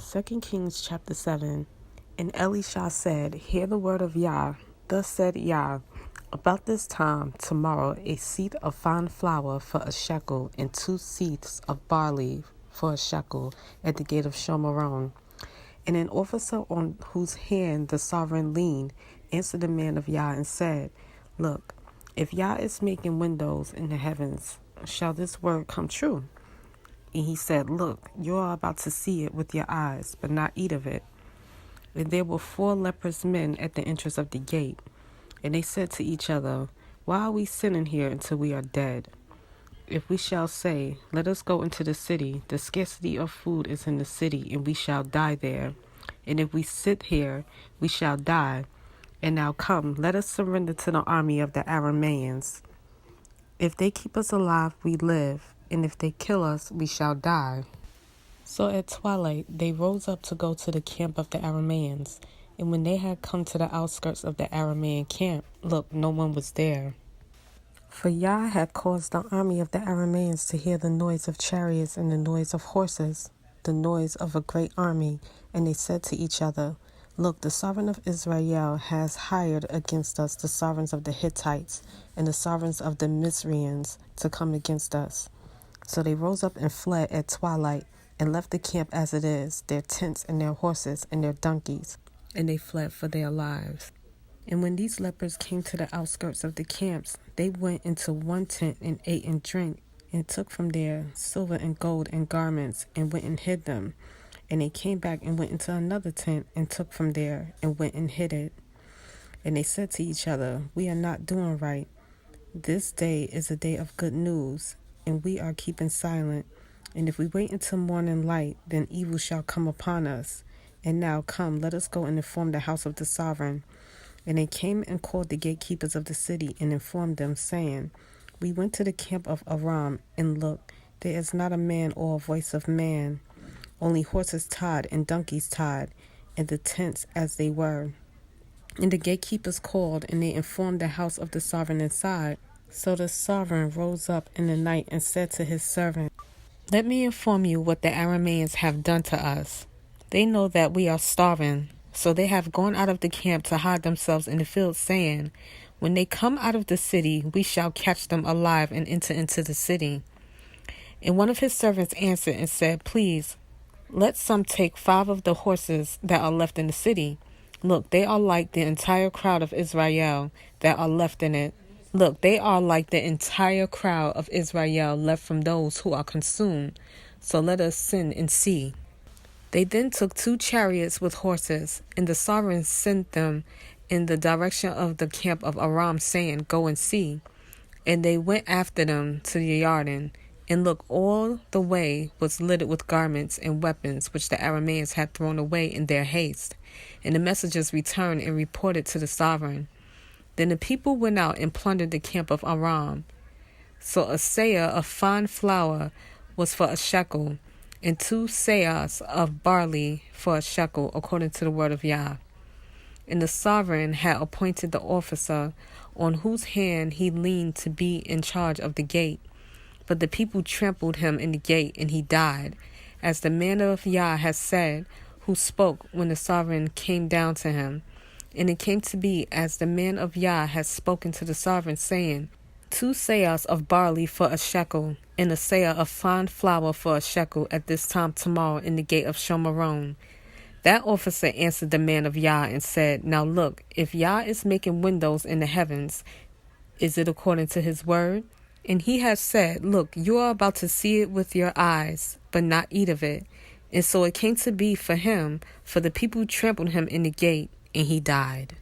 2 Kings chapter 7. And Elisha said, Hear the word of Yah. Thus said Yah, About this time tomorrow a seeth of fine flour for a shekel, and 2 seeths of barley for a shekel at the gate of Shomerone. And an officer on whose hand the sovereign leaned answered the man of Yah and said, Look, if Yah is making windows in the heavens, shall this word come true? And he said, Look, you are about to see it with your eyes, but not eat of it. And there were 4 leprous men at the entrance of the gate. And they said to each other, Why are we sitting here until we are dead? If we shall say, Let us go into the city, the scarcity of food is in the city, and we shall die there. And if we sit here, we shall die. And now come, let us surrender to the army of the Arameans. If they keep us alive, we live, and if they kill us, we shall die. So at twilight they rose up to go to the camp of the Arameans. And when they had come to the outskirts of the Aramean camp, look, no one was there. For Yah had caused the army of the Arameans to hear the noise of chariots and the noise of horses, the noise of a great army. And they said to each other, Look, the sovereign of Israel has hired against us the sovereigns of the Hittites and the sovereigns of the Mizraeans to come against us. So they rose up and fled at twilight and left the camp as it is, their tents and their horses and their donkeys, and they fled for their lives. And when these lepers came to the outskirts of the camps, they went into one tent and ate and drank, and took from there silver and gold and garments, and went and hid them. And they came back and went into another tent, and took from there, and went and hid it. And they said to each other, We are not doing right. This day is a day of good news, and we are keeping silent. And if we wait until morning light, then evil shall come upon us. And now come, let us go and inform the house of the sovereign. And they came and called the gatekeepers of the city, and informed them, saying, We went to the camp of Aram, and look, there is not a man or a voice of man, only horses tied and donkeys tied, and the tents as they were. And the gatekeepers called, and they informed the house of the sovereign inside. So the sovereign rose up in the night and said to his servant, Let me inform you what the Arameans have done to us. They know that we are starving, so they have gone out of the camp to hide themselves in the field, saying, When they come out of the city, we shall catch them alive and enter into the city. And one of his servants answered and said, Please, let some take 5 of the horses that are left in the city. Look, they are like the entire crowd of Israel that are left in it. Look, they are like the entire crowd of Israel left from those who are consumed. So let us send and see. They then took 2 chariots with horses, and the sovereign sent them in the direction of the camp of Aram, saying, Go and see. And they went after them to the Jordan. And look, all the way was littered with garments and weapons which the Arameans had thrown away in their haste. And the messengers returned and reported to the sovereign. Then the people went out and plundered the camp of Aram. So a seah of fine flour was for a shekel, and 2 seahs of barley for a shekel, according to the word of Yah. And the sovereign had appointed the officer on whose hand he leaned to be in charge of the gate. But the people trampled him in the gate, and he died, as the man of Yah has said, who spoke when the sovereign came down to him. And it came to be as the man of Yah has spoken to the sovereign, saying, 2 seahs of barley for a shekel, and a seah of fine flour for a shekel at this time tomorrow in the gate of Shomerone. That officer answered the man of Yah and said, Now look, if Yah is making windows in the heavens, is it according to his word? And he has said, Look, you are about to see it with your eyes, but not eat of it. And so it came to be for him, for the people trampled him in the gate, and he died.